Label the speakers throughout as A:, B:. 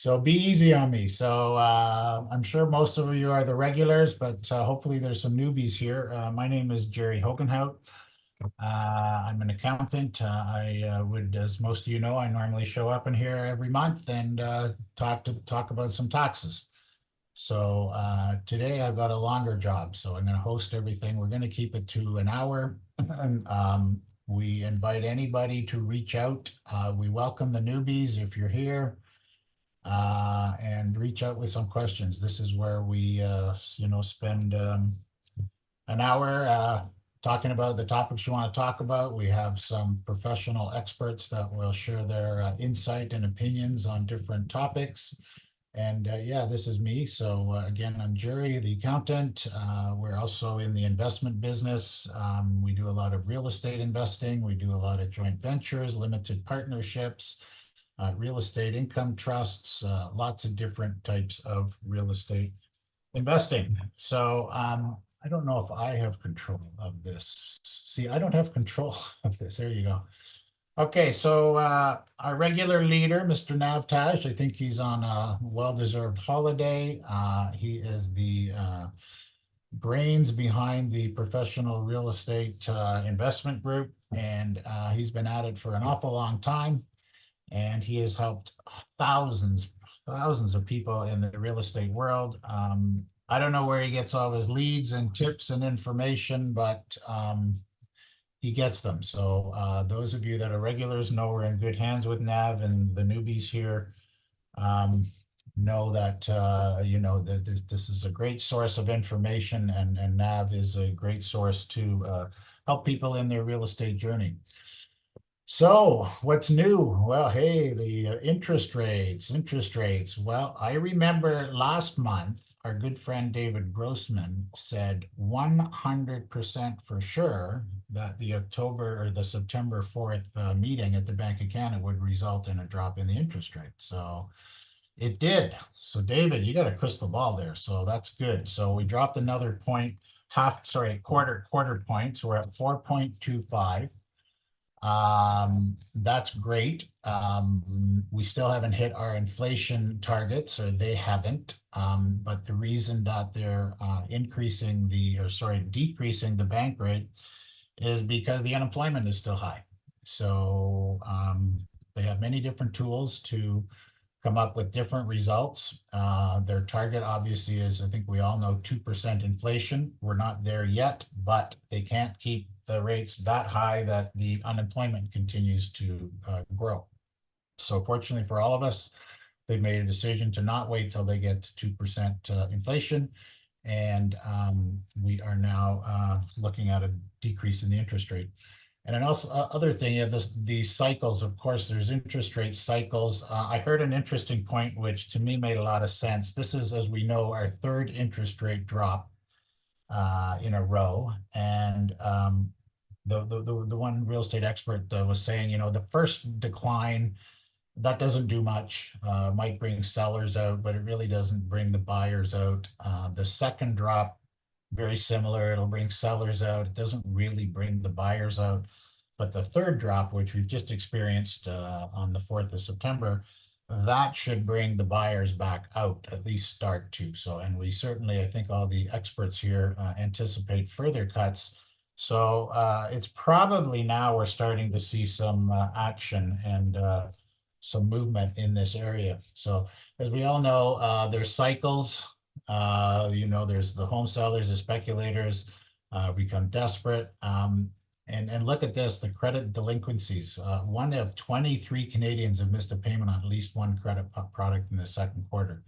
A: So be easy on me. So I'm sure most of you are the regulars, but hopefully there's some newbies here. My name is Jerry Hogenhout. I'm an accountant. I would, as most of you know, I normally show up in here every month and talk about some taxes. So today I've got a longer job, so I'm going to host everything. We're going to keep it to an hour. We invite anybody to reach out. We welcome the newbies if you're here, and reach out with some questions. This is where we, spend an hour talking about the topics you want to talk about. We have some professional experts that will share their insight and opinions on different topics. And yeah, this is me. So again, I'm Jerry, the accountant. We're also in the investment business. We do a lot of real estate investing. We do a lot of joint ventures, limited partnerships, real estate income trusts, lots of different types of real estate investing. So I don't know if I have control of this. See, I don't have control of this. There you go. Okay, so our regular leader, Mr. Navtaj, I think he's on a well-deserved holiday. He is the brains behind the professional real estate investment group, and he's been at it for an awful long time. And he has helped thousands of people in the real estate world. I don't know where he gets all his leads and tips and information, but he gets them. So those of you that are regulars know we're in good hands with Nav, and the newbies here know that that this is a great source of information, and Nav is a great source to help people in their real estate journey. So what's new? Well, hey, the interest rates. Well, I remember last month, our good friend David Grossman said 100% for sure that the October or the September 4th meeting at the Bank of Canada would result in a drop in the interest rate. So it did. So David, you got a crystal ball there. So that's good. So we dropped another quarter point. So we're at 4.25. That's great. We still haven't hit our inflation targets, or they haven't. But the reason that they're decreasing the bank rate is because the unemployment is still high. So they have many different tools to come up with different results. Their target obviously is, I think we all know, 2% inflation. We're not there yet, but they can't keep the rates that high that the unemployment continues to grow. So fortunately for all of us, they've made a decision to not wait till they get to 2% inflation. And we are now looking at a decrease in the interest rate. And then also other thing, these cycles, of course, there's interest rate cycles. I heard an interesting point, which to me made a lot of sense. This is, as we know, our third interest rate drop in a row. And the one real estate expert was saying, the first decline, that doesn't do much, might bring sellers out, but it really doesn't bring the buyers out. The second drop, very similar, it'll bring sellers out. It doesn't really bring the buyers out. But the third drop, which we've just experienced on the 4th of September, that should bring the buyers back out, at least start to. So, and we certainly, I think all the experts here anticipate further cuts. So it's probably now we're starting to see some action and some movement in this area. So as we all know, there's cycles. There's the home sellers, the speculators become desperate. And look at this, the credit delinquencies. One of 23 Canadians have missed a payment on at least one credit product in the second quarter,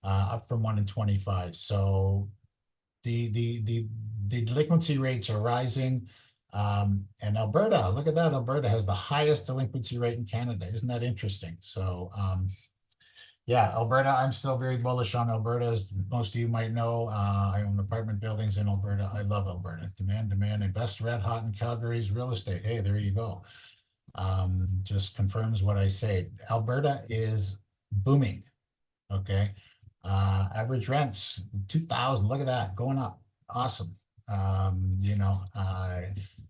A: up from 1 in 25. So the delinquency rates are rising. And Alberta, look at that. Alberta has the highest delinquency rate in Canada. Isn't that interesting? So yeah, Alberta, I'm still very bullish on Alberta. As most of you might know, I own apartment buildings in Alberta. I love Alberta. Demand, invest red hot in Calgary's real estate. Hey, there you go. Just confirms what I say. Alberta is booming. Okay. Average rents, 2,000. Look at that, going up. Awesome.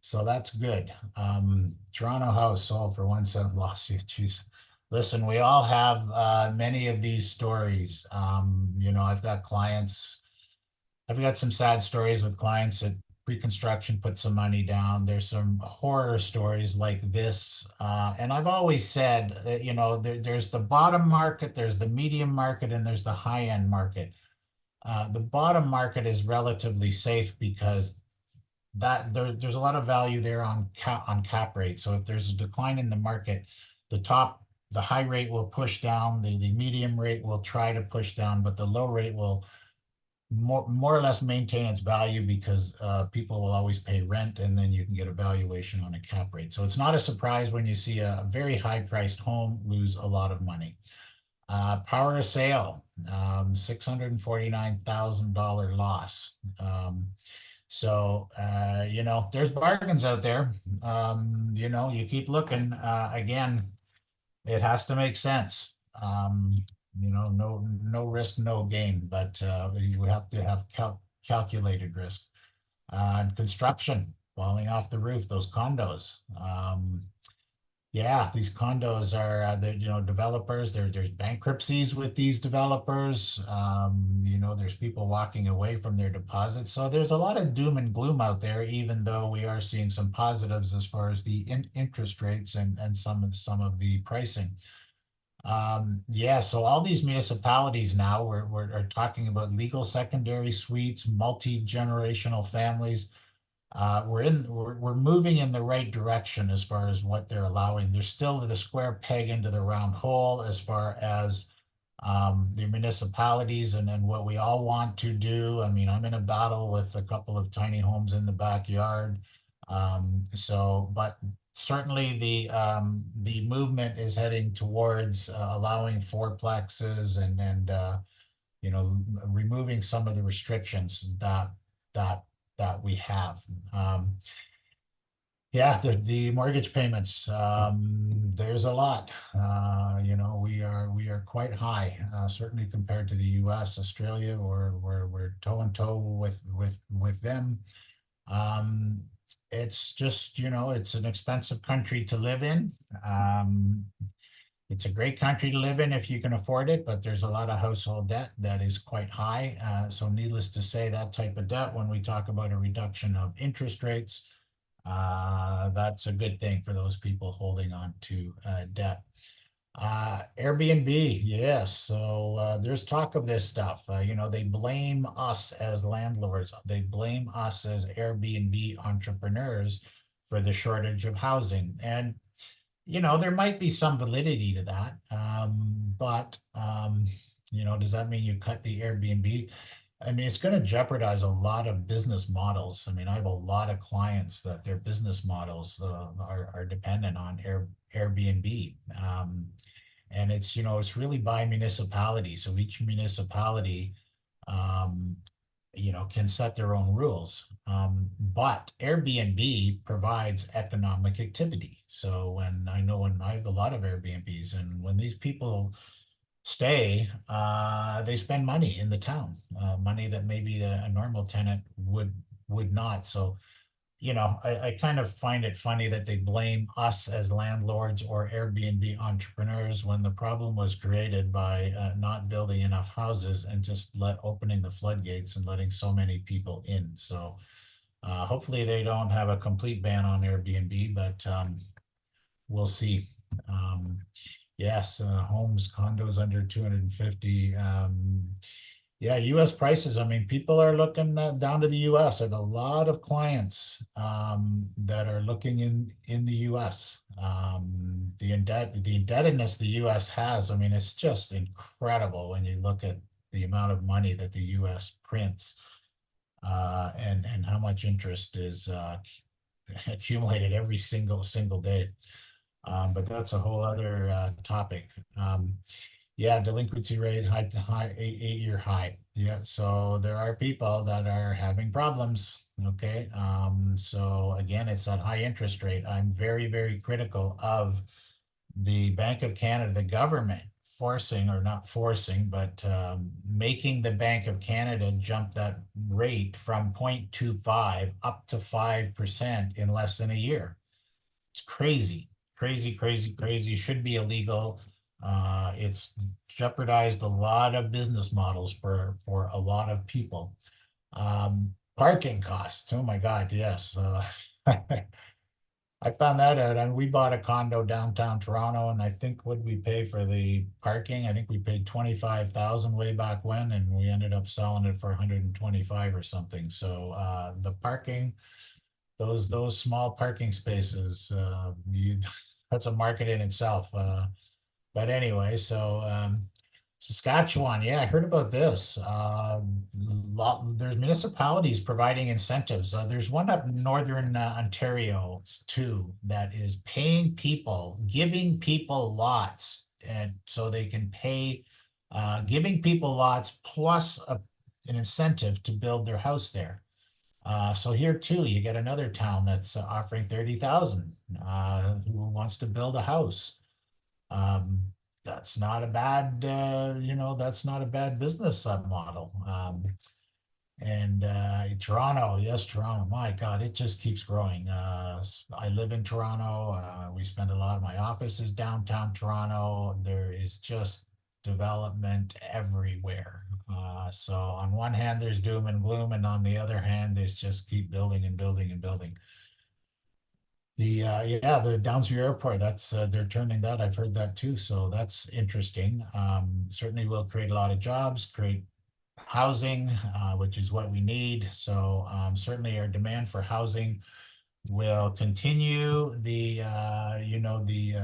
A: So that's good. Toronto house sold for 1 cent lawsuit. Jeez. Listen, we all have many of these stories. I've got clients, I've got some sad stories with clients that pre-construction put some money down. There's some horror stories like this. And I've always said, there's the bottom market, there's the medium market, and there's the high-end market. The bottom market is relatively safe because there's a lot of value there on cap rate. So if there's a decline in the market, the high rate will push down, the medium rate will try to push down, but the low rate will more or less maintain its value because people will always pay rent, and then you can get a valuation on a cap rate. So it's not a surprise when you see a very high priced home lose a lot of money. Power of sale, $649,000 loss. There's bargains out there. You keep looking. Again, it has to make sense. No risk, no gain, but you have to have calculated risk. Construction, falling off the roof, those condos. Yeah, these condos are, developers. There's bankruptcies with these developers. There's people walking away from their deposits. So there's a lot of doom and gloom out there, even though we are seeing some positives as far as the interest rates and some of the pricing. Yeah, so all these municipalities now, we're talking about legal secondary suites, multi-generational families. We're moving in the right direction as far as what they're allowing. There's still the square peg into the round hole as far as the municipalities and what we all want to do. I mean, I'm in a battle with a couple of tiny homes in the backyard. But certainly the movement is heading towards allowing fourplexes and removing some of the restrictions that we have. Yeah, the mortgage payments, there's a lot. We are quite high, certainly compared to the US, Australia, or we're toe and toe with them. Um, it's just, it's an expensive country to live in. Um, it's a great country to live in if you can afford it, but there's a lot of household debt that is quite high. So needless to say, that type of debt, when we talk about a reduction of interest rates, that's a good thing for those people holding on to debt. Airbnb, yes. So there's talk of this stuff. They blame us as landlords. They blame us as Airbnb entrepreneurs for the shortage of housing. And there might be some validity to that. But does that mean you cut the Airbnb? I mean, it's going to jeopardize a lot of business models. I mean, I have a lot of clients that their business models are dependent on Airbnb. And it's really by municipality. So each municipality, um, can set their own rules. But Airbnb provides economic activity. So when I have a lot of Airbnbs, and when these people stay, they spend money in the town, money that maybe a normal tenant would not. So I kind of find it funny that they blame us as landlords or Airbnb entrepreneurs when the problem was created by not building enough houses and just opening the floodgates and letting so many people in. So hopefully they don't have a complete ban on Airbnb, but we'll see. Um, yes, homes, condos under 250. Yeah, US prices. I mean, people are looking down to the US. I have a lot of clients that are looking in the US. The indebtedness the US has, I mean, it's just incredible when you look at the amount of money that the US prints and how much interest is accumulated every single day. But that's a whole other topic. Yeah, delinquency rate high to high, eight-year high. Yeah, so there are people that are having problems. Okay, so again, it's that high interest rate. I'm very, very critical of the Bank of Canada, the government forcing, or not forcing, but making the Bank of Canada jump that rate from 0.25 up to 5% in less than a year. It's crazy, crazy, crazy, crazy. Should be illegal. It's jeopardized a lot of business models for a lot of people. Parking costs. Oh my God, yes. I found that out. And we bought a condo downtown Toronto, and I think what we pay for the parking, I think we paid 25,000 way back when, and we ended up selling it for 125 or something. So the parking, those small parking spaces, that's a market in itself. But anyway, so Saskatchewan, yeah, I heard about this. There's municipalities providing incentives. There's one up in northern Ontario too that is paying people, giving people lots, and so they can pay, giving people lots plus an incentive to build their house there. So here too, you get another town that's offering 30,000 who wants to build a house. Um, that's not a bad, that's not a bad business model. And Toronto, yes, Toronto, my God, it just keeps growing. I live in Toronto. We spend a lot of my office is downtown Toronto. There is just development everywhere. So on one hand, there's doom and gloom, and on the other hand, there's just keep building and building and building. The Downsview Airport, that's they're turning that. I've heard that too. So that's interesting. Certainly will create a lot of jobs, create housing, which is what we need. So certainly our demand for housing will continue. The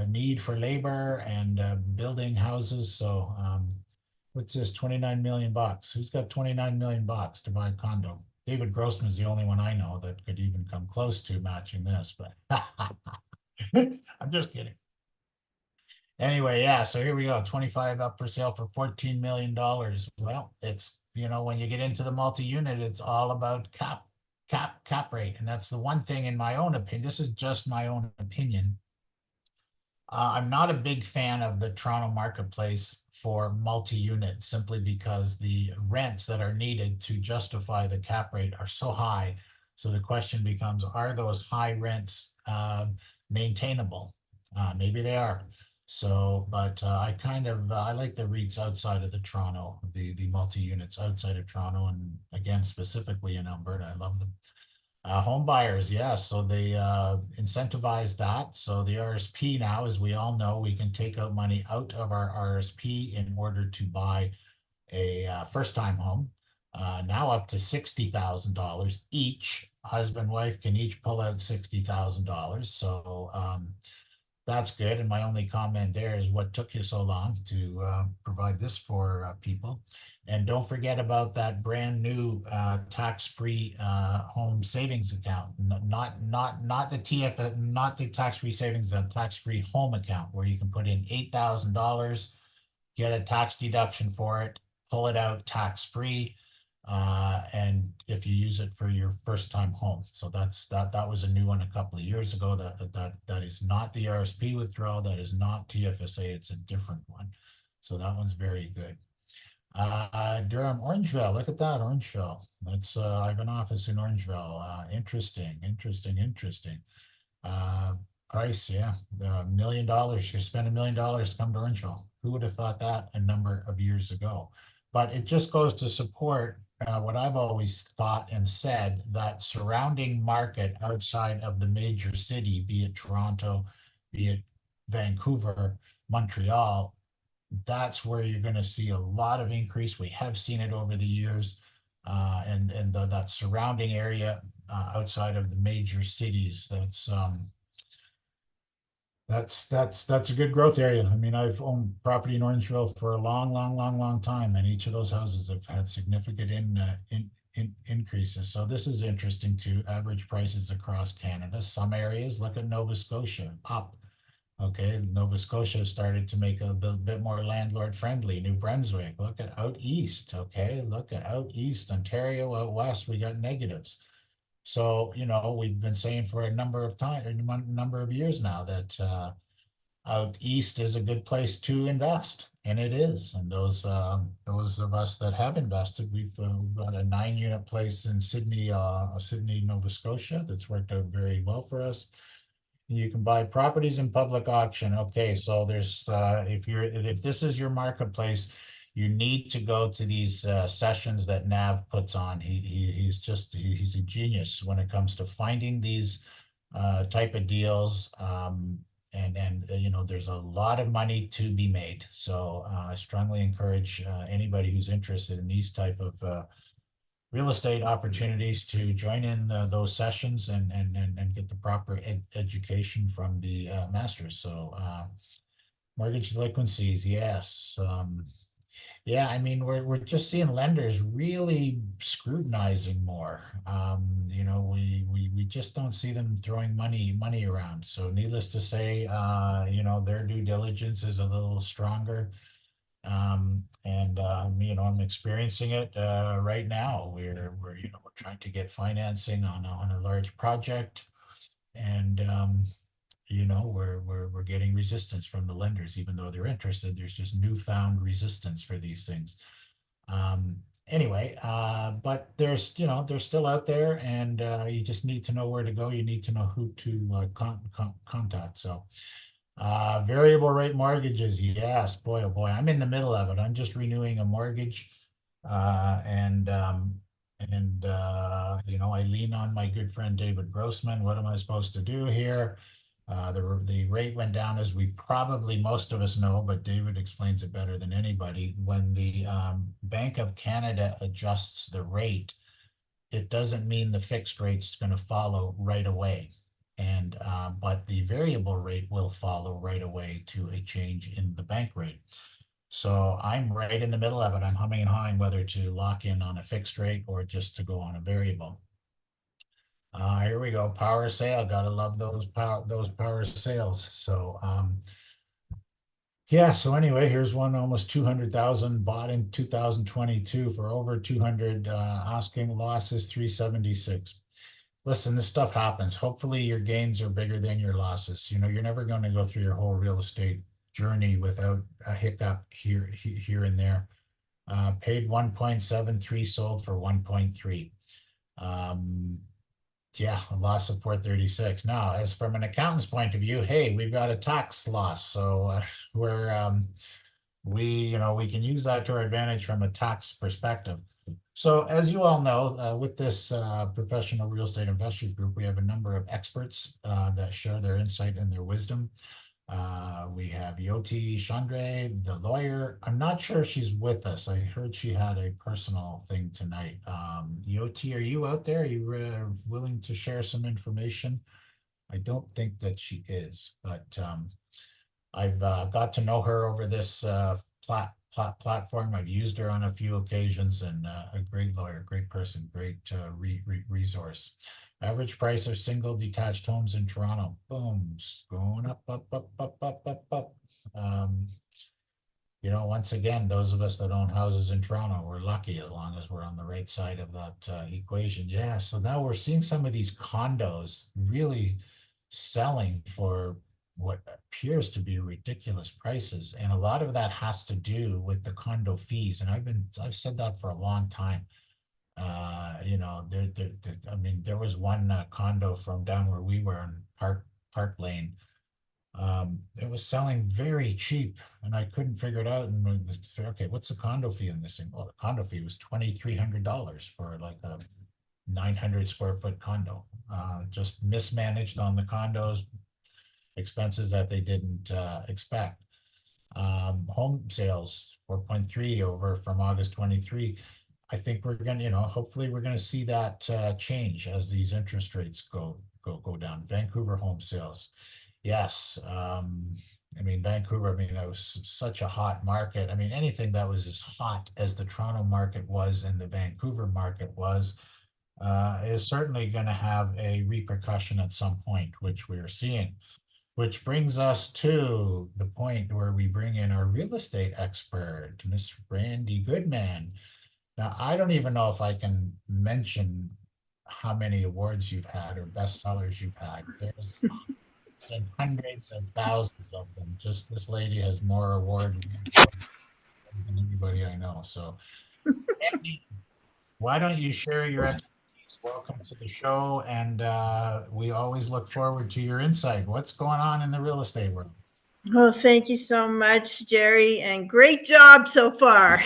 A: need for labor and building houses. So what's this, 29 million bucks? Who's got 29 million bucks to buy a condo? David Grossman's the only one I know that could even come close to matching this, but I'm just kidding. Anyway, yeah, so here we go. 25 up for sale for $14 million. Well, it's, when you get into the multi-unit, it's all about cap rate. And that's the one thing in my own opinion. This is just my own opinion. I'm not a big fan of the Toronto marketplace for multi-unit simply because the rents that are needed to justify the cap rate are so high. So the question becomes, are those high rents maintainable? Maybe they are. So, but I like the REITs outside of the Toronto, the multi-units outside of Toronto, and again, specifically in Alberta. I love them. Home buyers, yes. So they incentivize that. So the RSP now, as we all know, we can take out money out of our RSP in order to buy a first-time home. Now up to $60,000 each. Husband, wife can each pull out $60,000. So that's good. And my only comment there is what took you so long to provide this for people. And don't forget about that brand new tax-free home savings account. Not the TF, not the tax-free savings, the tax-free home account where you can put in $8,000, get a tax deduction for it, pull it out tax-free. And if you use it for your first time home. So that was a new one a couple of years ago. That is not the RSP withdrawal. That is not TFSA. It's a different one. So that one's very good. Durham, Orangeville. Look at that, Orangeville. That's I have an office in Orangeville. Interesting. Uh, Price, yeah, $1 million. You spend $1 million to come to Orangeville. Who would have thought that a number of years ago? But it just goes to support what I've always thought and said, that surrounding market outside of the major city, be it Toronto, be it Vancouver, Montreal, that's where you're going to see a lot of increase. We have seen it over the years, and that surrounding area outside of the major cities. That's a good growth area. I mean, I've owned property in Orangeville for a long time, and each of those houses have had significant increases. So this is interesting too. Average prices across Canada. Some areas, look at Nova Scotia, up. Okay, Nova Scotia started to make a bit more landlord friendly. New Brunswick, look at out east. Okay, look at out east. Ontario, out west, we got negatives. So, we've been saying for a number of years now that out east is a good place to invest, and it is. And those of us that have invested, we've got a 9-unit place in Sydney, Nova Scotia, that's worked out very well for us. You can buy properties in public auction. Okay, so there's if this is your marketplace, you need to go to these sessions that Nav puts on. He's a genius when it comes to finding these type of deals. There's a lot of money to be made. So I strongly encourage anybody who's interested in these type of real estate opportunities to join in those sessions and get the proper education from the masters. So mortgage delinquencies, yes. Yeah, I mean, we're just seeing lenders really scrutinizing more. We just don't see them throwing money around. So needless to say, their due diligence is a little stronger. I'm experiencing it right now. We're trying to get financing on a large project, and we're getting resistance from the lenders, even though they're interested. There's just newfound resistance for these things. Anyway, but they're still out there, and you just need to know where to go. You need to know who to contact. So variable rate mortgages, yes, boy, oh boy, I'm in the middle of it. I'm just renewing a mortgage, uh, and um, I lean on my good friend David Grossman. What am I supposed to do here? The rate went down, as we probably most of us know, but David explains it better than anybody. When the Bank of Canada adjusts the rate, it doesn't mean the fixed rate's going to follow right away. But the variable rate will follow right away to a change in the bank rate. So I'm right in the middle of it. I'm humming and hawing whether to lock in on a fixed rate or just to go on a variable. Here we go. Power sale. Gotta love those power sales. So yeah, so anyway, here's one almost 200,000 bought in 2022 for over 200, asking losses 376. Listen, this stuff happens. Hopefully your gains are bigger than your losses. You're never going to go through your whole real estate journey without a hiccup here and there. Paid 1.73, sold for 1.3. Um, yeah, a loss of 436. Now, as from an accountant's point of view, hey, we've got a tax loss. So we're we can use that to our advantage from a tax perspective. So as you all know, with this professional real estate investors group, we have a number of experts that share their insight and their wisdom. We have Yoti Chandre, the lawyer. I'm not sure if she's with us. I heard she had a personal thing tonight. Yoti, are you out there? Are you willing to share some information? I don't think that she is, but I've got to know her over this platform. I've used her on a few occasions, and a great lawyer, great person, great resource. Average price of single detached homes in Toronto, booms, going up, up, up, up, up, up, up. Um, once again, those of us that own houses in Toronto, we're lucky as long as we're on the right side of that equation. Yeah, so now we're seeing some of these condos really selling for what appears to be ridiculous prices, and a lot of that has to do with the condo fees. And I've said that for a long time. I mean, there was one condo from down where we were in Park Lane. It was selling very cheap, and I couldn't figure it out. And okay, what's the condo fee in this thing? Well, the condo fee was $2,300 for like a 900 square foot condo. Just mismanaged on the condos, expenses that they didn't expect. Home sales 4.3 over from August 23. I think we're going to, hopefully we're going to see that change as these interest rates go down. Vancouver home sales. Yes. I mean, Vancouver, I mean, that was such a hot market. I mean, anything that was as hot as the Toronto market was and the Vancouver market was, is certainly going to have a repercussion at some point, which we're seeing. Which brings us to the point where we bring in our real estate expert, Miss Randy Goodman. Now, I don't even know if I can mention how many awards you've had or bestsellers you've had. There's hundreds and thousands of them. Just this lady has more awards than anybody I know. So, Randy, why don't you share your expertise Welcome to the show, and we always look forward to your insight. What's going on in the real estate world?
B: Oh, thank you so much, Jerry, and great job so far.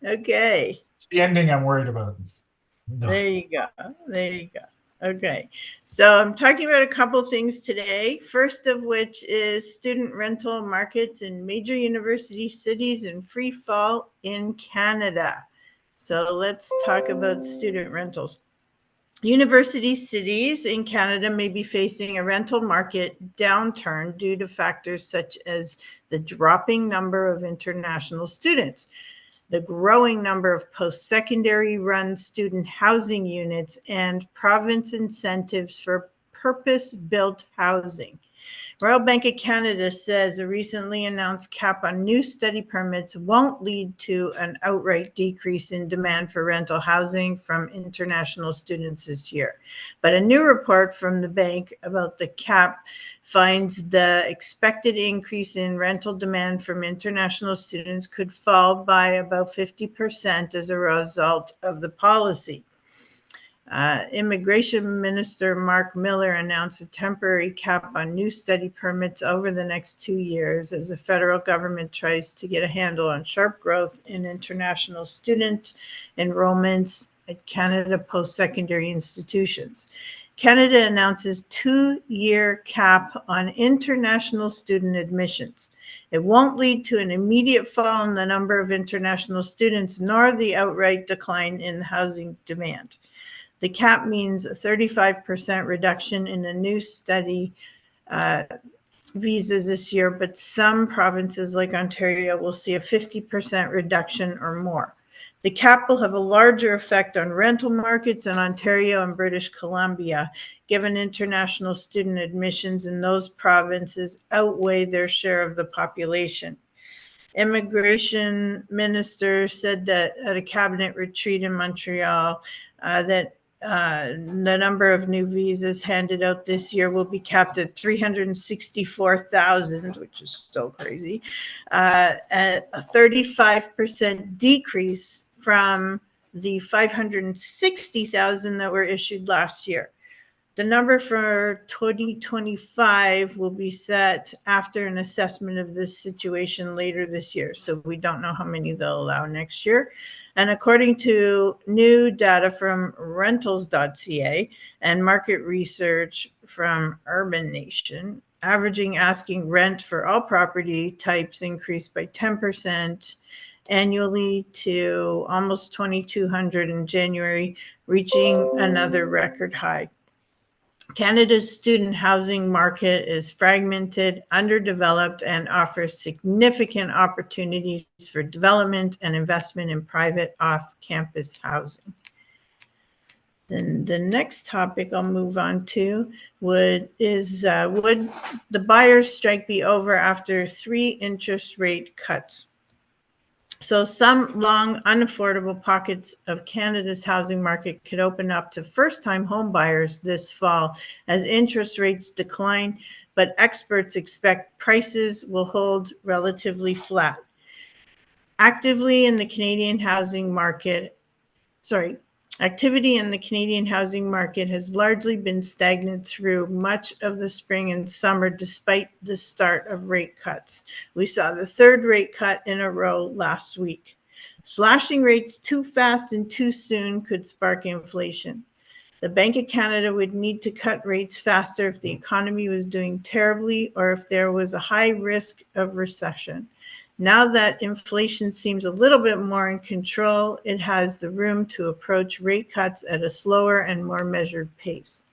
B: Okay,
A: It's the ending I'm worried about. No.
B: there you go. There you go. Okay, so I'm talking about a couple things today. First of which is student rental markets in major university cities in free fall in Canada. So let's talk about student rentals. University cities in Canada may be facing a rental market downturn due to factors such as the dropping number of international students, the growing number of post-secondary run student housing units, and province incentives for purpose-built housing. Royal Bank of Canada says a recently announced cap on new study permits won't lead to an outright decrease in demand for rental housing from international students this year. But a new report from the bank about the cap finds the expected increase in rental demand from international students could fall by about 50% as a result of the policy. Immigration Minister Mark Miller announced a temporary cap on new study permits over the next 2 years as the federal government tries to get a handle on sharp growth in international student enrollments at Canada post-secondary institutions. Canada announces 2-year cap on international student admissions. It won't lead to an immediate fall in the number of international students, nor the outright decline in housing demand. The cap means a 35% reduction in the new study visas this year, but some provinces like Ontario will see a 50% reduction or more. The cap will have a larger effect on rental markets in Ontario and British Columbia, given international student admissions in those provinces outweigh their share of the population. Immigration minister said that at a cabinet retreat in Montreal that the number of new visas handed out this year will be capped at 364,000, which is still crazy, at a 35% decrease from the 560,000 that were issued last year. The number for 2025 will be set after an assessment of this situation later this year. So we don't know how many they'll allow next year. And according to new data from rentals.ca and market research from Urban Nation, averaging asking rent for all property types increased by 10% annually to almost 2,200 in January, reaching another record high. Canada's student housing market is fragmented, underdeveloped, and offers significant opportunities for development and investment in private off-campus housing. Then the next topic I'll move on to would the buyer's strike be over after 3 interest rate cuts? So some long unaffordable pockets of Canada's housing market could open up to first-time home buyers this fall as interest rates decline, but experts expect prices will hold relatively flat. Activity in the Canadian housing market has largely been stagnant through much of the spring and summer, despite the start of rate cuts. We saw the third rate cut in a row last week. Slashing rates too fast and too soon could spark inflation. The Bank of Canada would need to cut rates faster if the economy was doing terribly or if there was a high risk of recession. Now that inflation seems a little bit more in control, it has the room to approach rate cuts at a slower and more measured pace.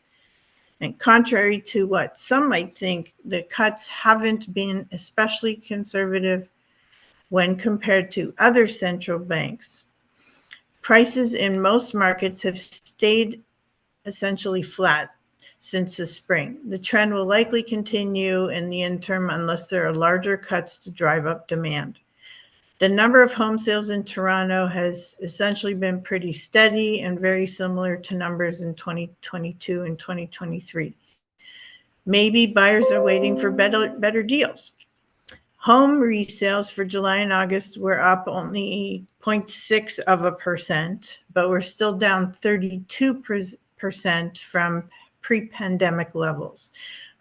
B: And contrary to what some might think, the cuts haven't been especially conservative when compared to other central banks. Prices in most markets have stayed essentially flat since the spring. The trend will likely continue in the interim unless there are larger cuts to drive up demand. The number of home sales in Toronto has essentially been pretty steady and very similar to numbers in 2022 and 2023. Maybe buyers are waiting for better deals. Home resales for July and August were up only 0.6%, but we're still down 32% from pre-pandemic levels.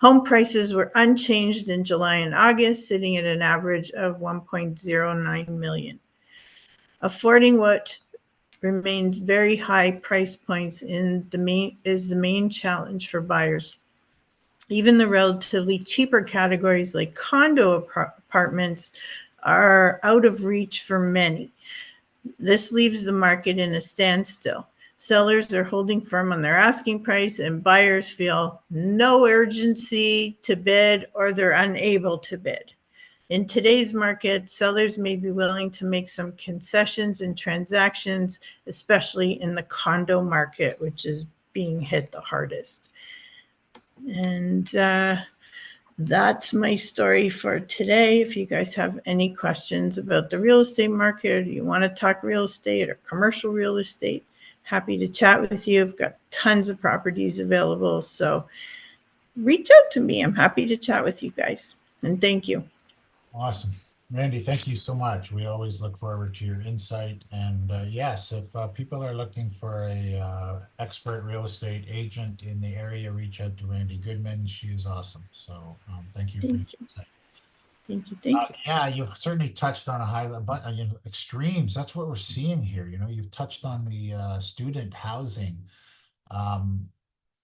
B: Home prices were unchanged in July and August, sitting at an average of 1.09 million. Affording what remains very high price points is the main challenge for buyers. Even the relatively cheaper categories like condo apartments are out of reach for many. This leaves the market in a standstill. Sellers are holding firm on their asking price, and buyers feel no urgency to bid, or they're unable to bid. In today's market, sellers may be willing to make some concessions in transactions, especially in the condo market, which is being hit the hardest. And that's my story for today. If you guys have any questions about the real estate market, or you want to talk real estate or commercial real estate, happy to chat with you. I've got tons of properties available, so reach out to me. I'm happy to chat with you guys. And thank you.
A: Awesome. Randy, thank you so much. We always look forward to your insight. And yes, if people are looking for a expert real estate agent in the area, reach out to Randy Goodman. She is awesome. So thank you for your
B: Thank you.
A: insight.
B: Thank you. Thank you.
A: Yeah, you've certainly touched on a high level, but extremes. That's what we're seeing here. You've touched on the student housing. Um,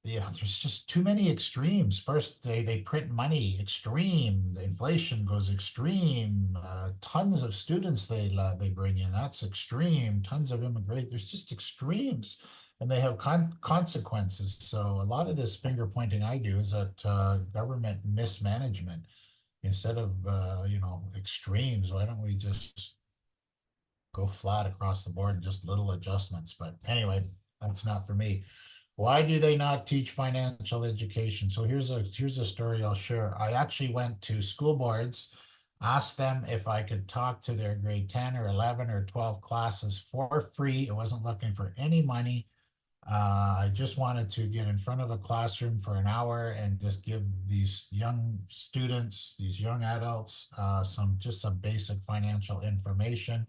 A: there's just too many extremes. First, they print money, extreme. The inflation goes extreme. Tons of students they bring in. That's extreme. Tons of immigrate. There's just extremes, and they have consequences. So a lot of this finger pointing I do is at government mismanagement. Instead of extremes, why don't we just go flat across the board and just little adjustments? But anyway, that's not for me. Why do they not teach financial education? So here's a story I'll share. I actually went to school boards, asked them if I could talk to their grade 10 or 11 or 12 classes for free. I wasn't looking for any money. I just wanted to get in front of a classroom for an hour and just give these young students, these young adults, some basic financial information.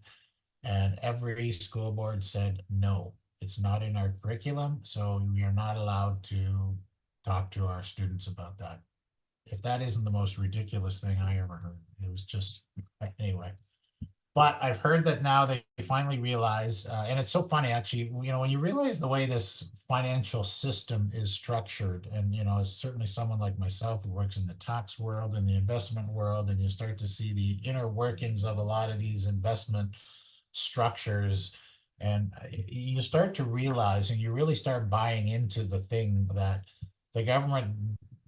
A: And every school board said, no, it's not in our curriculum, so we are not allowed to talk to our students about that. If that isn't the most ridiculous thing I ever heard, it was just, anyway. But I've heard that now they finally realize, and it's so funny actually, when you realize the way this financial system is structured, and as certainly someone like myself who works in the tax world and the investment world, and you start to see the inner workings of a lot of these investment structures, and you start to realize, and you really start buying into the thing that the government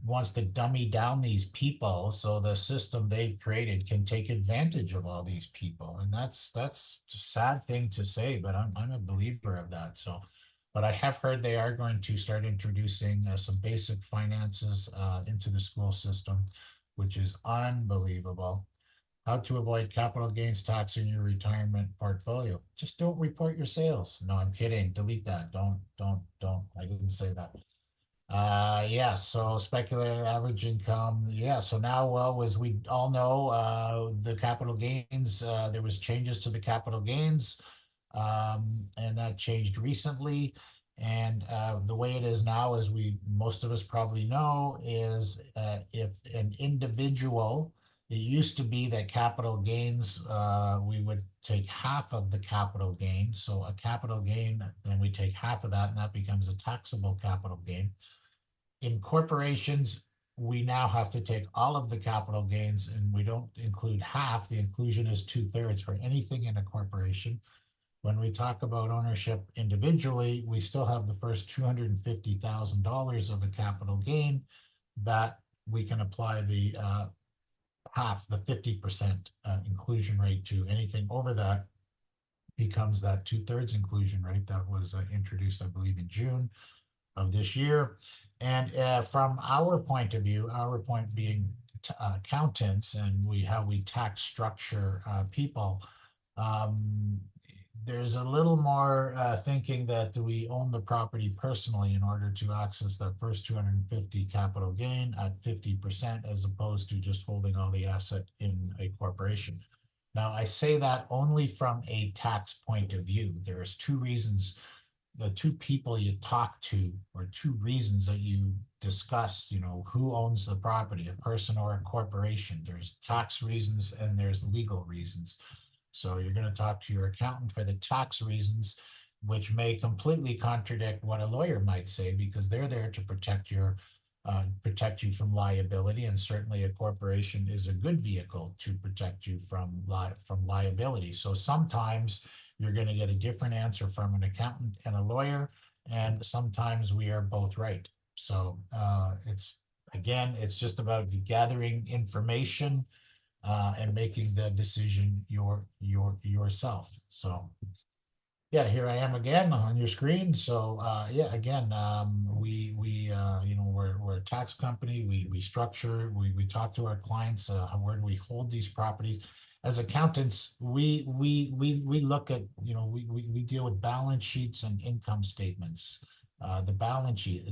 A: wants to dummy down these people so the system they've created can take advantage of all these people. And that's a sad thing to say, but I'm a believer of that. So, but I have heard they are going to start introducing some basic finances into the school system, which is unbelievable. How to avoid capital gains tax in your retirement portfolio. Just don't report your sales. No, I'm kidding. Delete that. Don't. I didn't say that. Yeah, so speculative average income. Yeah, so now, well, as we all know, the capital gains, there was changes to the capital gains, and that changed recently. And the way it is now, as most of us probably know, is if an individual, it used to be that capital gains, we would take half of the capital gain. So a capital gain, then we take half of that, and that becomes a taxable capital gain. In corporations, we now have to take all of the capital gains, and we don't include half. The inclusion is 2/3 for anything in a corporation. When we talk about ownership individually, we still have the first $250,000 of a capital gain that we can apply the half, the 50% inclusion rate to. Anything over that becomes that 2/3 inclusion rate that was introduced, I believe, in June of this year. And from our point of view, our point being accountants, and how we tax structure people, um, there's a little more thinking that we own the property personally in order to access that first 250 capital gain at 50% as opposed to just holding all the asset in a corporation. Now, I say that only from a tax point of view. There's two reasons, the two people you talk to, or two reasons that you discuss, who owns the property, a person or a corporation. There's tax reasons and there's legal reasons. So you're going to talk to your accountant for the tax reasons, which may completely contradict what a lawyer might say, because they're there to protect you from liability, and certainly a corporation is a good vehicle to protect you from liability. So sometimes you're going to get a different answer from an accountant and a lawyer, and sometimes we are both right. So it's just about gathering information and making the decision yourself. So yeah, here I am again on your screen. So yeah, again, we're a tax company. We structure, we talk to our clients. Where do we hold these properties? As accountants, we look at, we deal with balance sheets and income statements. The balance sheet,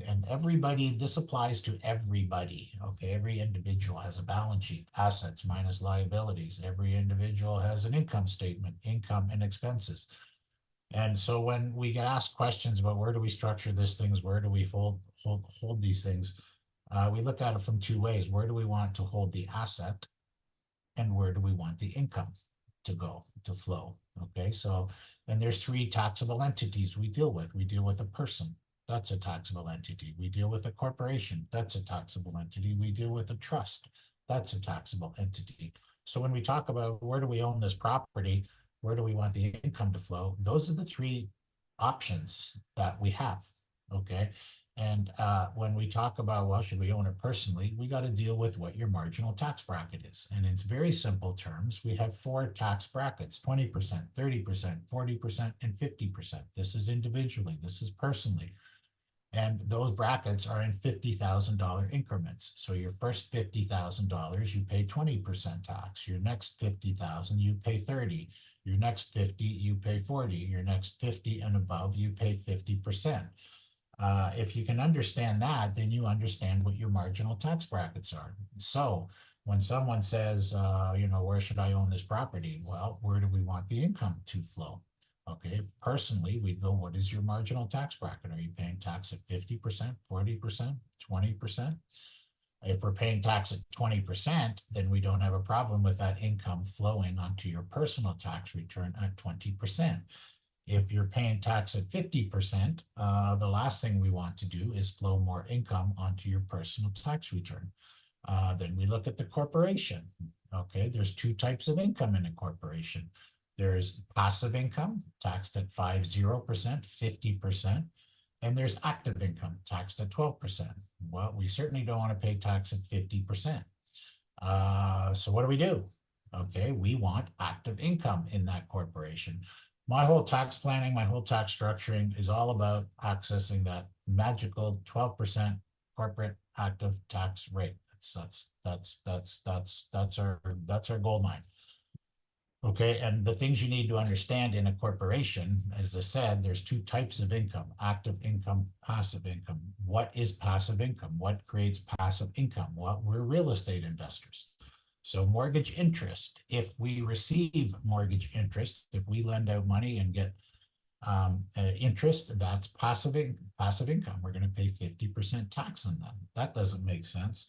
A: and everybody, this applies to everybody. Okay, every individual has a balance sheet, assets minus liabilities. Every individual has an income statement, income and expenses. And so when we get asked questions about where do we structure these things, where do we hold these things, we look at it from two ways. Where do we want to hold the asset, and where do we want the income to flow? Okay, so, and there's three taxable entities we deal with. We deal with a person, that's a taxable entity. We deal with a corporation, that's a taxable entity. We deal with a trust, that's a taxable entity. So when we talk about where do we own this property, where do we want the income to flow, those are the three options that we have. Okay, and when we talk about, well, should we own it personally, we got to deal with what your marginal tax bracket is. And in very simple terms, we have four tax brackets: 20%, 30%, 40%, and 50%. This is individually, this is personally. And those brackets are in $50,000 increments. So your first $50,000, you pay 20% tax. Your next 50,000, you pay 30. Your next 50, you pay 40. Your next 50 and above, you pay 50%. If you can understand that, then you understand what your marginal tax brackets are. So when someone says, where should I own this property? Well, where do we want the income to flow? Okay, personally, we go, what is your marginal tax bracket? Are you paying tax at 50%, 40%, 20%? If we're paying tax at 20%, then we don't have a problem with that income flowing onto your personal tax return at 20%. If you're paying tax at 50%, the last thing we want to do is flow more income onto your personal tax return. Then we look at the corporation. Okay, there's two types of income in a corporation. There's passive income, taxed at 50%, 50%, and there's active income, taxed at 12%. Well, we certainly don't want to pay tax at 50%. So what do? Okay, we want active income in that corporation. My whole tax planning, my whole tax structuring is all about accessing that magical 12% corporate active tax rate. That's our gold mine. Okay, and the things you need to understand in a corporation, as I said, there's two types of income: active income, passive income. What is passive income? What creates passive income? Well, we're real estate investors. So mortgage interest, if we receive mortgage interest, if we lend out money and get interest, that's passive income. We're going to pay 50% tax on that. That doesn't make sense.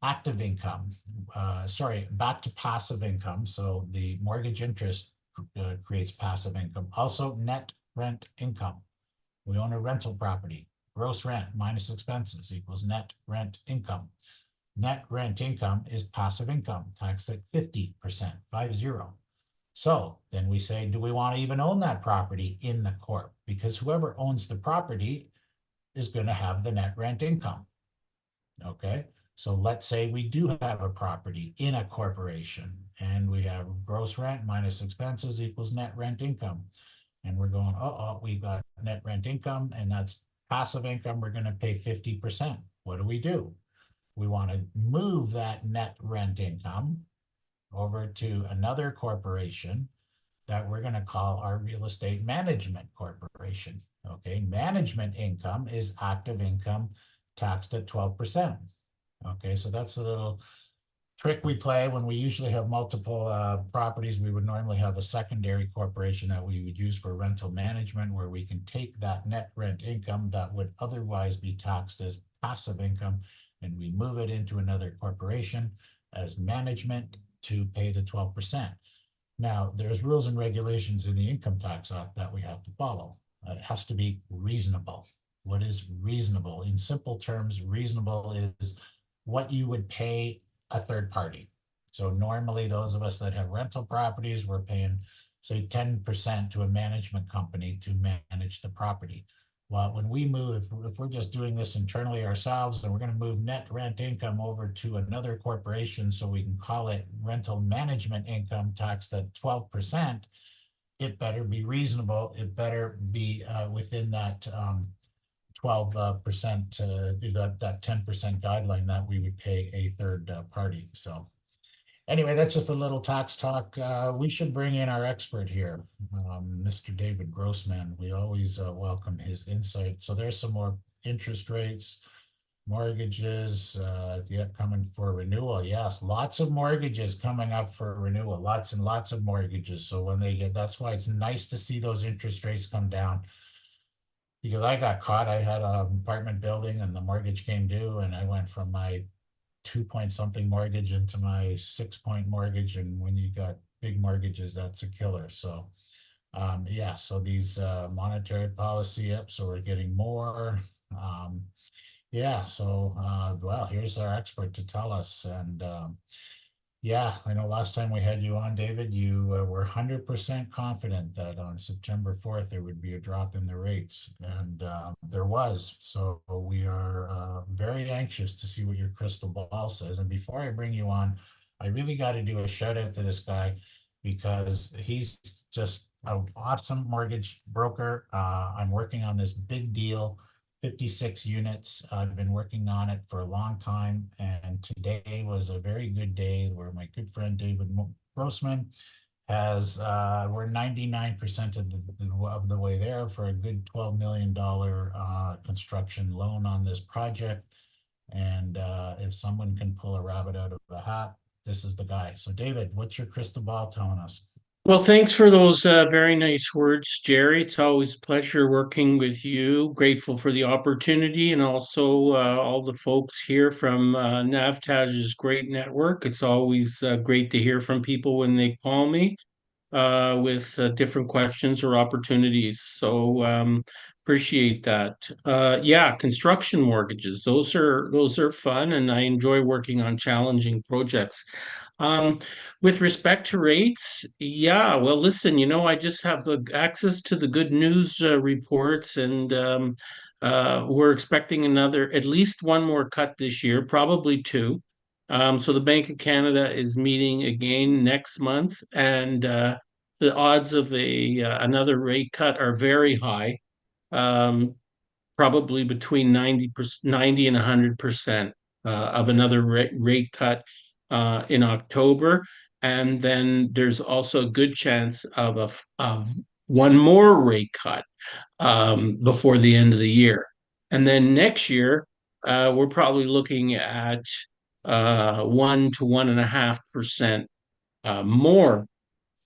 A: Active income, back to passive income. So the mortgage interest creates passive income. Also, net rent income. We own a rental property. Gross rent minus expenses equals net rent income. Net rent income is passive income, taxed at 50%, 50. So then we say, do we want to even own that property in the corp? Because whoever owns the property is going to have the net rent income. Okay, so let's say we do have a property in a corporation and we have gross rent minus expenses equals net rent income. And we're going, we got net rent income and that's passive income. We're going to pay 50%. What do? We want to move that net rent income over to another corporation that we're going to call our real estate management corporation. Okay, management income is active income taxed at 12%. Okay, so that's a little trick we play when we usually have multiple properties. We would normally have a secondary corporation that we would use for rental management, where we can take that net rent income that would otherwise be taxed as passive income, and we move it into another corporation as management to pay the 12%. Now, there's rules and regulations in the Income Tax Act that we have to follow. It has to be reasonable. What is reasonable? In simple terms, reasonable is what you would pay a third party. So normally those of us that have rental properties, we're paying, say, 10% to a management company to manage the property. Well, when we move, if we're just doing this internally ourselves, then we're going to move net rent income over to another corporation, so we can call it rental management income taxed at 12%. It better be reasonable. It better be within that 12%, that 10% guideline that we would pay a third party. So anyway, that's just a little tax talk. We should bring in our expert here, Mr. David Grossman. We always welcome his insight. So there's some more interest rates, mortgages, yet coming for renewal. Yes, lots of mortgages coming up for renewal, lots and lots of mortgages. So when they get, that's why it's nice to see those interest rates come down. Because I got caught, I had an apartment building and the mortgage came due, and I went from my 2 point something mortgage into my 6 point mortgage. And when you got big mortgages, that's a killer. So yeah, so these monetary policy, yep, so we're getting more. Yeah, so well, here's our expert to tell us. And yeah, I know last time we had you on, David, you were 100% confident that on September 4th there would be a drop in the rates, and there was. So we are very anxious to see what your crystal ball says. And before I bring you on, I really got to do a shout out to this guy, because he's just an awesome mortgage broker. I'm working on this big deal, 56 units. I've been working on it for a long time, and today was a very good day where my good friend David Grossman has, we're 99% of the way there for a good $12 million construction loan on this project. And if someone can pull a rabbit out of a hat, this is the guy. So David, what's your crystal ball telling us?
C: Well, thanks for those very nice words, Jerry. It's always a pleasure working with you. Grateful for the opportunity, and also all the folks here from Navtaj's great network. It's always great to hear from people when they call me with different questions or opportunities. So appreciate that. Yeah, construction mortgages. Those are fun, and I enjoy working on challenging projects. Um, with respect to rates, yeah, well, listen, I just have the access to the good news reports, and we're expecting at least one more cut this year, probably two. So the Bank of Canada is meeting again next month, and the odds of another rate cut are very high, um, probably between 90 and 100% of another rate cut in October. And then there's also a good chance of one more rate cut before the end of the year. And then next year, we're probably looking at 1 to 1.5% more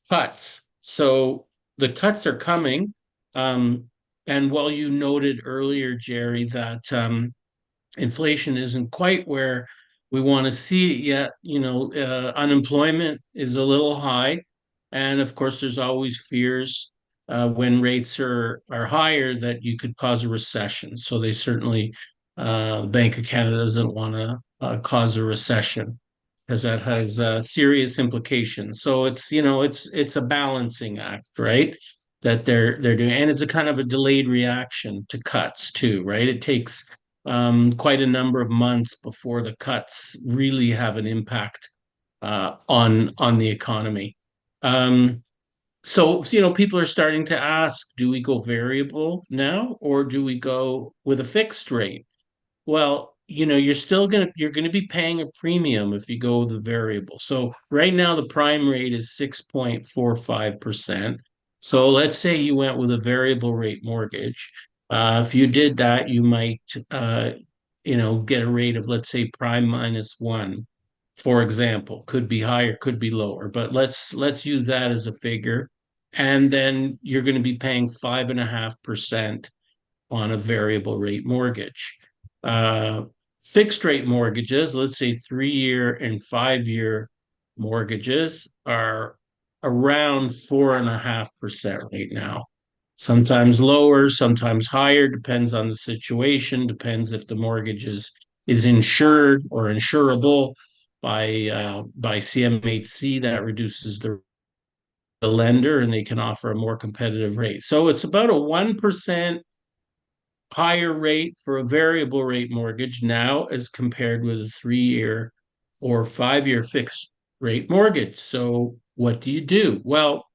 C: cuts. So the cuts are coming. Um, and while you noted earlier, Jerry, that inflation isn't quite where we want to see it yet, unemployment is a little high. And of course, there's always fears when rates are higher that you could cause a recession. So they certainly, Bank of Canada doesn't want to cause a recession, because that has serious implications. So it's a balancing act, right? That they're doing, and it's a kind of a delayed reaction to cuts too, right? It takes quite a number of months before the cuts really have an impact on the economy. So people are starting to ask, do we go variable now, or do we go with a fixed rate? Well, you're gonna be paying a premium if you go the variable. So right now the prime rate is 6.45%. So let's say you went with a variable rate mortgage. If you did that, you might get a rate of, let's say, prime -1, for example. Could be higher, could be lower, but let's use that as a figure. And then you're going to be paying 5.5% on a variable rate mortgage. Uh, Fixed rate mortgages, let's say 3-year and 5-year mortgages, are around 4.5% right now. Sometimes lower, sometimes higher, depends on the situation, depends if the mortgage is insured or insurable by CMHC. That reduces the lender, and they can offer a more competitive rate. So it's about a 1% higher rate for a variable rate mortgage now as compared with a 3-year or 5-year fixed rate mortgage. So what do you do? Well,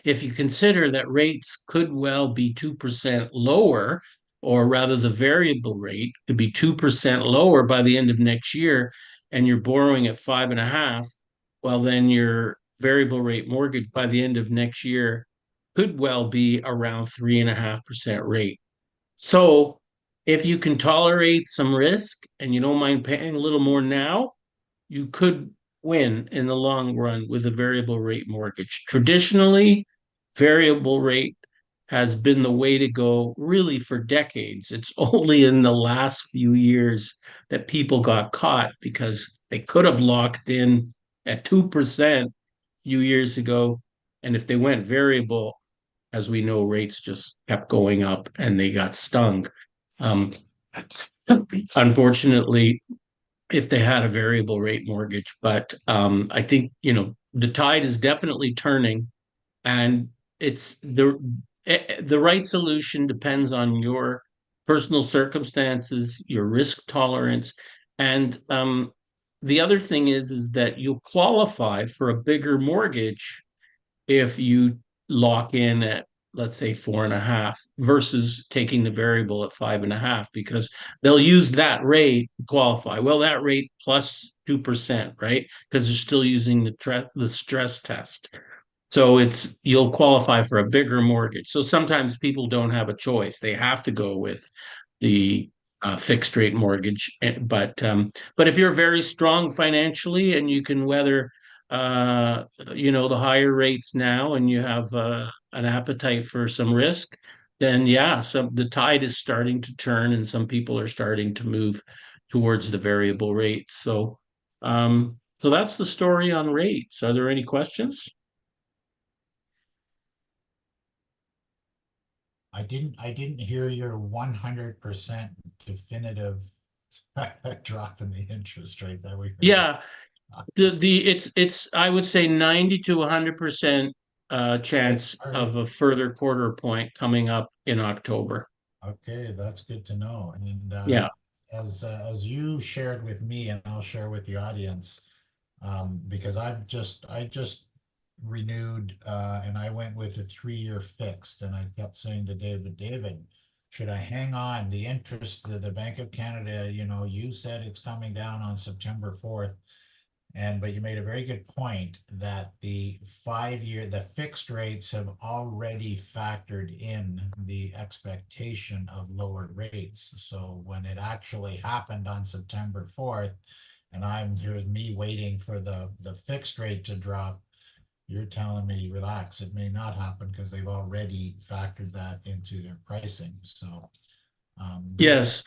C: if you consider that rates could well be 2% lower, or rather the variable rate could be 2% lower by the end of next year, and you're borrowing at 5.5, well, then your variable rate mortgage by the end of next year could well be around 3.5% rate. So if you can tolerate some risk and you don't mind paying a little more now, you could win in the long run with a variable rate mortgage. Traditionally, variable rate has been the way to go really for decades. It's only in the last few years that people got caught because they could have locked in at 2% a few years ago. And if they went variable, as we know, rates just kept going up and they got stung. Um, Unfortunately, if they had a variable rate mortgage, but I think the tide is definitely turning, and it's the right solution depends on your personal circumstances, your risk tolerance, and the other thing is that you'll qualify for a bigger mortgage if you lock in at, let's say, 4.5 versus taking the variable at 5.5, because they'll use that rate to qualify. Well, that rate plus 2%, right? Because they're still using the stress test. So you'll qualify for a bigger mortgage. So sometimes people don't have a choice; they have to go with the fixed rate mortgage. But if you're very strong financially and you can weather the higher rates now, and you have an appetite for some risk, then yeah, the tide is starting to turn, and some people are starting to move towards the variable rates. So that's the story on rates. Are there any questions?
A: I didn't hear your 100% definitive drop in the interest rate that we heard.
C: Yeah, it's I would say 90 to 100% chance of a further quarter point coming up in October.
A: Okay, that's good to know. And
C: Yeah.
A: as you shared with me, and I'll share with the audience, because I just renewed, and I went with a 3-year fixed, and I kept saying to David, should I hang on? The interest, the Bank of Canada, you said it's coming down on September 4th. But you made a very good point that the fixed rates have already factored in the expectation of lower rates. So when it actually happened on September 4th, and here's me waiting for the fixed rate to drop, you're telling me, relax, it may not happen because they've already factored that into their pricing. So good.
C: Yes.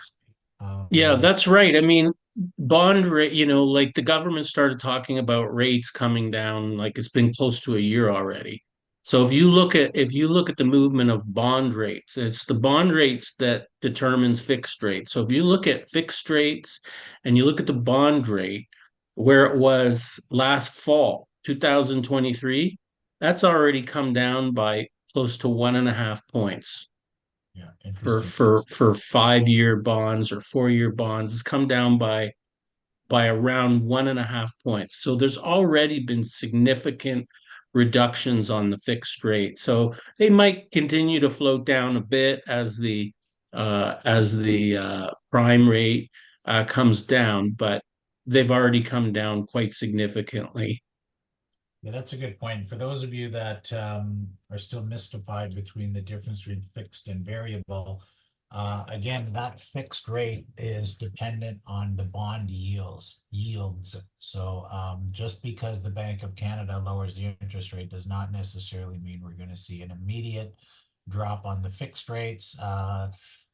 C: Yeah, that's right. I mean, bond rate, like the government started talking about rates coming down, like it's been close to a year already. So if you look at the movement of bond rates, it's the bond rates that determines fixed rates. So if you look at fixed rates and you look at the bond rate where it was last fall, 2023, that's already come down by close to 1.5 points
A: Yeah,
C: for
A: interesting.
C: for for 5-year bonds or 4-year bonds. It's come down by around 1.5 points. So there's already been significant reductions on the fixed rate. So they might continue to float down a bit as the prime rate comes down, but they've already come down quite significantly.
A: Yeah, that's a good point. For those of you that are still mystified between the difference between fixed and variable, again, that fixed rate is dependent on the bond yields. So just because the Bank of Canada lowers the interest rate does not necessarily mean we're going to see an immediate drop on the fixed rates.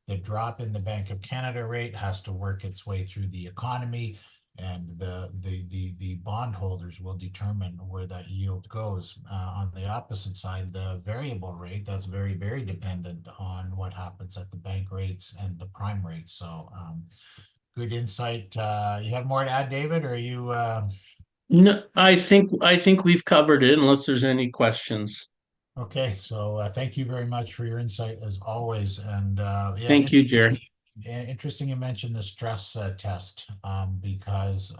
A: The drop in the Bank of Canada rate has to work its way through the economy, and the bondholders will determine where that yield goes. On the opposite side, the variable rate, that's very, very dependent on what happens at the bank rates and the prime rate. So good insight. You have more to add, David, or are you
C: No, I think we've covered it unless there's any questions.
A: okay? So thank you very much for your insight as always. And yeah,
C: Thank you, Jerry.
A: interesting you mentioned the stress test because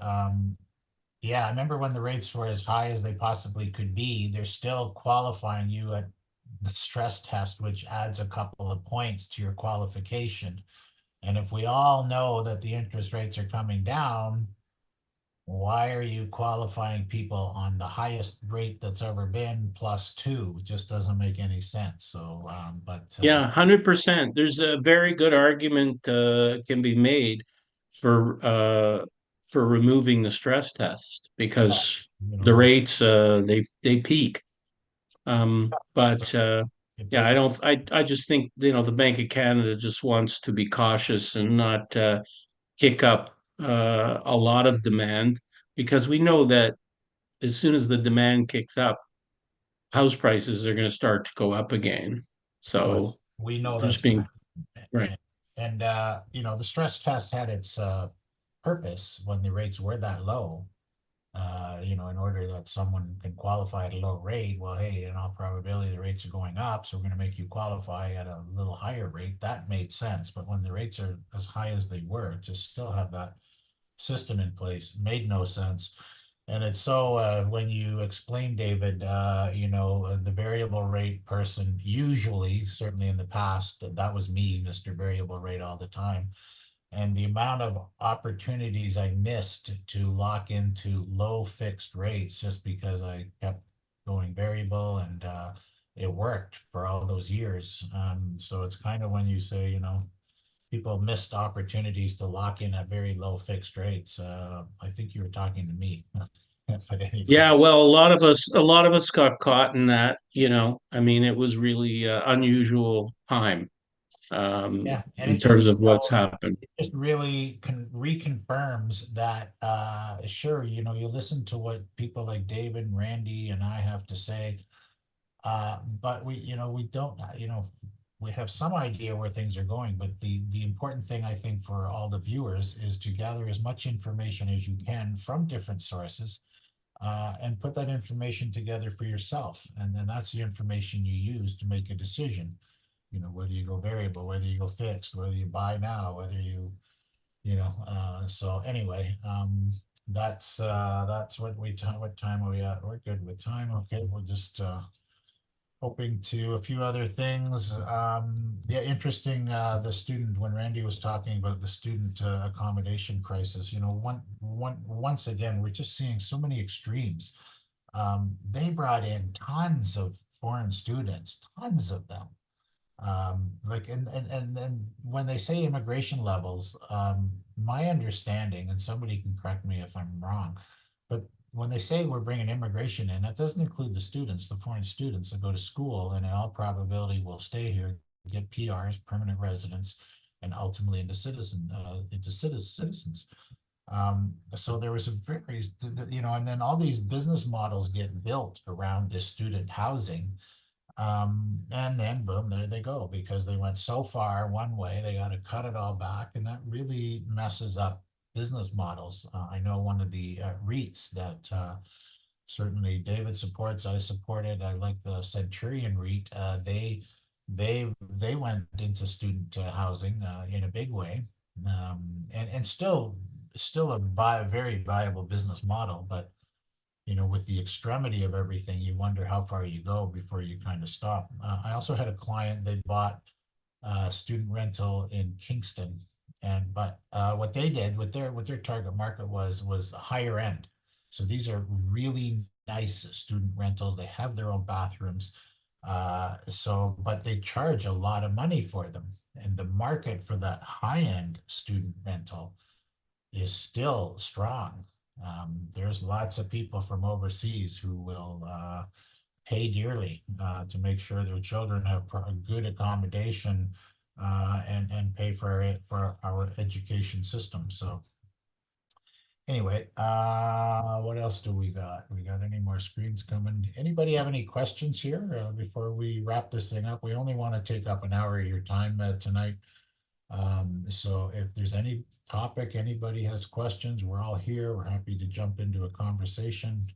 A: yeah, I remember when the rates were as high as they possibly could be, they're still qualifying you at the stress test, which adds a couple of points to your qualification. And if we all know that the interest rates are coming down, why are you qualifying people on the highest rate that's ever been plus two? It just doesn't make any sense. So,
C: Yeah, 100%. There's a very good argument can be made for removing the stress test
A: well,
C: because
A: you
C: the
A: know,
C: rates they peak.
A: so
C: But
A: it
C: yeah,
A: doesn't.
C: I just think the Bank of Canada just wants to be cautious and not kick up a lot of demand because we know that as soon as the demand kicks up, house prices are going to start to go up again.
A: Yes,
C: So
A: we know
C: just
A: that's going
C: being
A: to happen.
C: right.
A: And you know, the stress test had its purpose when the rates were that low. You know, in order that someone can qualify at a low rate, well, hey, in all probability the rates are going up, so we're going to make you qualify at a little higher rate. That made sense. But when the rates are as high as they were, to still have that system in place made no sense. And it's so when you explain, David, you know, the variable rate person, usually, certainly in the past, that was me, Mr. Variable Rate all the time. And the amount of opportunities I missed to lock into low fixed rates just because I kept going variable, and it worked for all those years. So it's kind of when you say, you know, people missed opportunities to lock in at very low fixed rates. I think you were talking to me, but
C: Yeah,
A: anyway.
C: well, a lot of us got caught in that, I mean, it was really unusual time
A: Yeah, and
C: in
A: it just,
C: terms of
A: you
C: what's
A: know,
C: happened.
A: it just really reconfirms that sure, you know, you listen to what people like David and Randy and I have to say, but we, you know, we don't, you know, we have some idea where things are going, but the important thing I think for all the viewers is to gather as much information as you can from different sources, and put that information together for yourself. And then that's the information you use to make a decision. You know, whether you go variable, whether you go fixed, whether you buy now, whether you know, so anyway, that's what what time are we at? We're good with time. Okay, we're just hoping to a few other things. Yeah, interesting. The student, when Randy was talking about the student accommodation crisis, you know, once again, we're just seeing so many extremes. They brought in tons of foreign students, tons of them. Like, and when they say immigration levels, my understanding, and somebody can correct me if I'm wrong, but when they say we're bringing immigration in, that doesn't include the students, the foreign students that go to school and in all probability will stay here, get PRs, permanent residents, and ultimately into citizens. So there was a very, you know, and then all these business models get built around this student housing, and then boom, there they go, because they went so far one way, they got to cut it all back, and that really messes up business models. I know one of the REITs that certainly David supports, I supported. I like the Centurion REIT. They went into student housing in a big way, and still a very viable business model, but you know, with the extremity of everything, you wonder how far you go before you kind of stop. I also had a client, they bought student rental in Kingston, But what they did with their target market was higher end. So these are really nice student rentals. They have their own bathrooms. But they charge a lot of money for them. And the market for that high end student rental is still strong. There's lots of people from overseas who will pay dearly to make sure their children have a good accommodation and pay for it for our education system. So anyway, what else do we got? We got any more screens coming? Anybody have any questions here before we wrap this thing up? We only want to take up an hour of your time tonight. So if there's any topic, anybody has questions, we're all here. We're happy to jump into a conversation.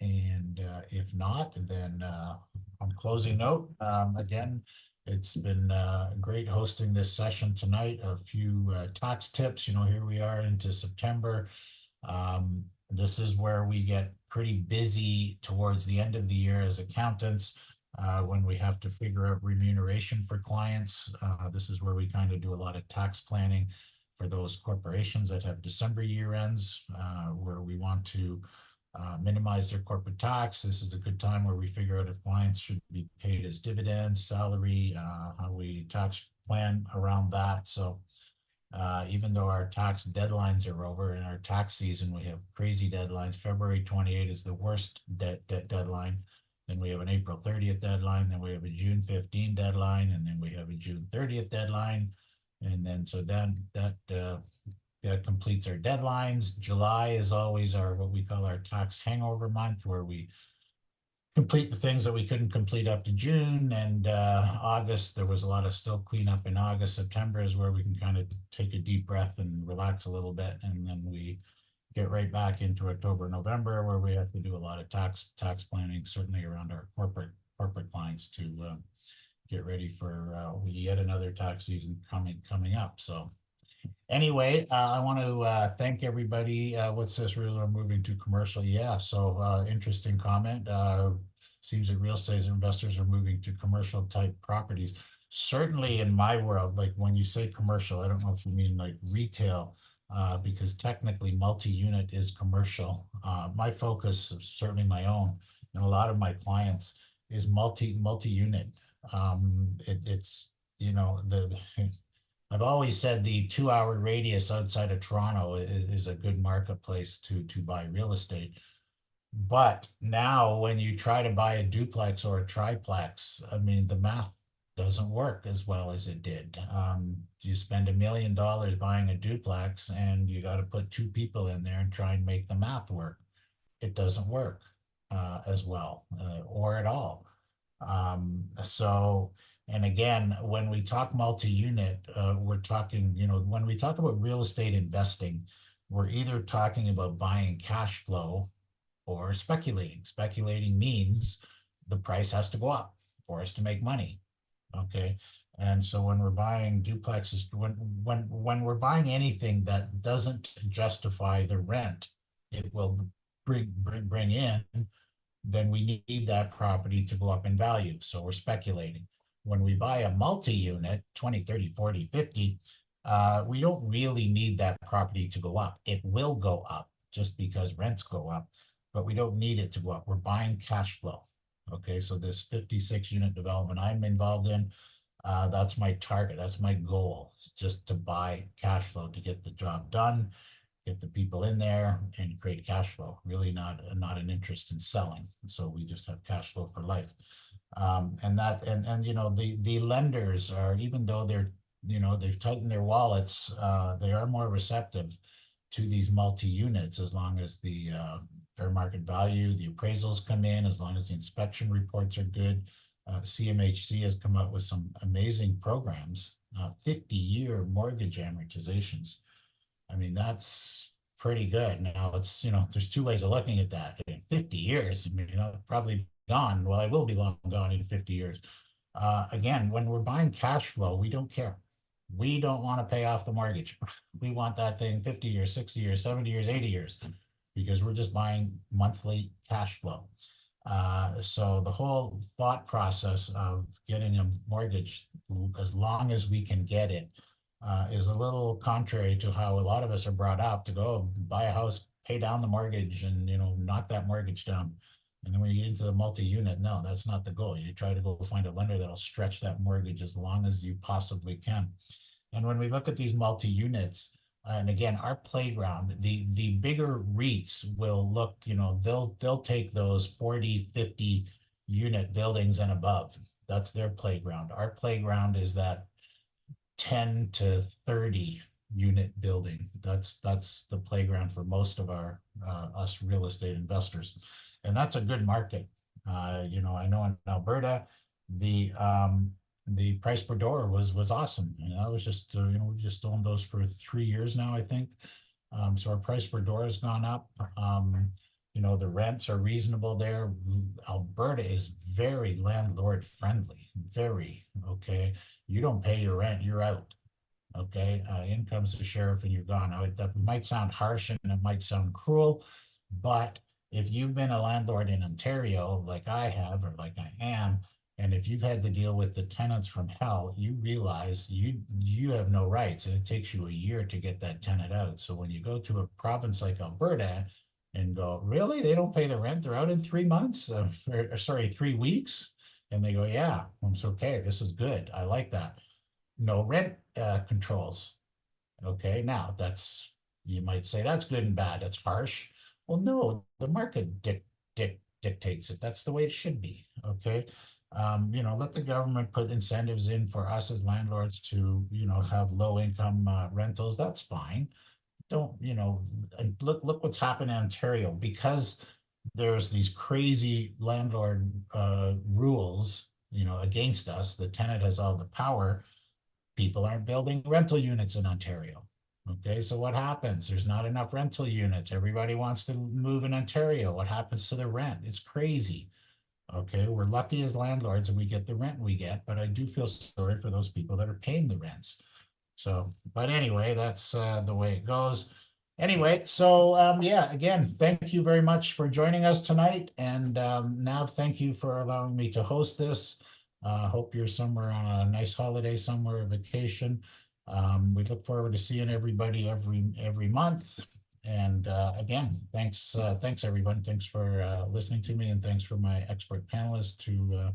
A: And if not, then on closing note, again, it's been great hosting this session tonight. A few tax tips, here we are into September. This is where we get pretty busy towards the end of the year as accountants. When we have to figure out remuneration for clients. This is where we kind of do a lot of tax planning for those corporations that have December year ends, where we want to minimize their corporate tax. This is a good time where we figure out if clients should be paid as dividends, salary, how we tax plan around that. So even though our tax deadlines are over in our tax season, we have crazy deadlines. February 28 is the worst deadline. Then we have an April 30th deadline. Then we have a June 15 deadline, and then we have a June 30th deadline. And then so then that completes our deadlines. July is always our what we call our tax hangover month, where we complete the things that we couldn't complete up to June. And August, there was a lot of still cleanup in August. September is where we can kind of take a deep breath and relax a little bit. And then we get right back into October, November, where we have to do a lot of tax planning, certainly around our corporate clients to get ready for yet another tax season coming up. So anyway, I want to thank everybody. What's this? We're moving to commercial. Yeah, so interesting comment. Seems that real estate investors are moving to commercial type properties. Certainly in my world, like when you say commercial, I don't know if you mean like retail, because technically multi-unit is commercial. My focus, certainly my own, and a lot of my clients is multi-unit. It's I've always said the 2-hour radius outside of Toronto is a good marketplace to buy real estate. But now when you try to buy a duplex or a triplex, I mean, the math doesn't work as well as it did. You spend $1 million buying a duplex and you got to put 2 people in there and try and make the math work. It doesn't work as well or at all. And again, when we talk multi-unit, we're talking, when we talk about real estate investing, we're either talking about buying cash flow or speculating. Speculating means the price has to go up for us to make money. Okay. And so when we're buying duplexes, when we're buying anything that doesn't justify the rent, it will bring in, then we need that property to go up in value. So we're speculating. When we buy a multi-unit, 20, 30, 40, 50, we don't really need that property to go up. It will go up just because rents go up, but we don't need it to go up. We're buying cash flow. Okay, so this 56 unit development I'm involved in, that's my target. That's my goal. It's just to buy cash flow to get the job done, get the people in there and create cash flow. Really not an interest in selling. So we just have cash flow for life. And the lenders are, even though they've tightened their wallets, they are more receptive to these multi-units as long as the fair market value, the appraisals come in, as long as the inspection reports are good. CMHC has come up with some amazing programs, 50-year mortgage amortizations. I mean, that's pretty good. Now it's, there's 2 ways of looking at that. In 50 years, I mean, probably gone. Well, I will be long gone in 50 years. Again, when we're buying cash flow, we don't care. We don't want to pay off the mortgage. We want that thing 50 years, 60 years, 70 years, 80 years, because we're just buying monthly cash flow. So the whole thought process of getting a mortgage, as long as we can get it, is a little contrary to how a lot of us are brought up to go buy a house, pay down the mortgage, and knock that mortgage down. And then when you get into the multi-unit, no, that's not the goal. You try to go find a lender that'll stretch that mortgage as long as you possibly can. And when we look at these multi-units, and again, our playground, the bigger REITs will look, they'll take those 40, 50 unit buildings and above. That's their playground. Our playground is that 10 to 30 unit building. That's the playground for most of our us real estate investors, and that's a good market. I know in Alberta, the price per door was awesome. I was just we just owned those for 3 years now, I think. So our price per door has gone up. The rents are reasonable there. Alberta is very landlord friendly, very, okay. You don't pay your rent, you're out. Okay, in comes the sheriff and you're gone. Now, that might sound harsh and it might sound cruel, but if you've been a landlord in Ontario, like I have, or like I am, and if you've had to deal with the tenants from hell, you realize you have no rights, and it takes you a year to get that tenant out. So when you go to a province like Alberta and go, really, they don't pay the rent, they're out in 3 months, or sorry, 3 weeks, and they go, yeah, it's okay, this is good, I like that. No rent controls. Okay, now you might say that's good and bad, that's harsh. Well, no, the market dictates it. That's the way it should be. Okay. Let the government put incentives in for us as landlords to, have low income rentals. That's fine. Don't, and look what's happened in Ontario, because there's these crazy landlord rules, against us. The tenant has all the power. People aren't building rental units in Ontario. Okay, so what happens? There's not enough rental units. Everybody wants to move in Ontario. What happens to the rent? It's crazy. Okay, we're lucky as landlords and we get the rent we get, but I do feel sorry for those people that are paying the rents. So, but anyway, that's the way it goes. Anyway, so yeah, again, thank you very much for joining us tonight. And now, thank you for allowing me to host this. Hope you're somewhere on a nice holiday, somewhere, a vacation. We look forward to seeing everybody every month. And again, thanks everyone. Thanks for listening to me, and thanks for my expert panelists to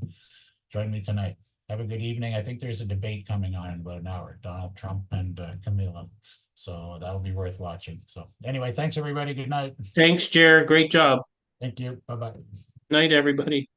A: join me tonight. Have a good evening. I think there's a debate coming on in about an hour, Donald Trump and Camilla. So that will be worth watching. So anyway, thanks everybody. Good night.
C: Thanks, Jared. Great job.
A: Thank you. Bye-bye.
C: Night, everybody.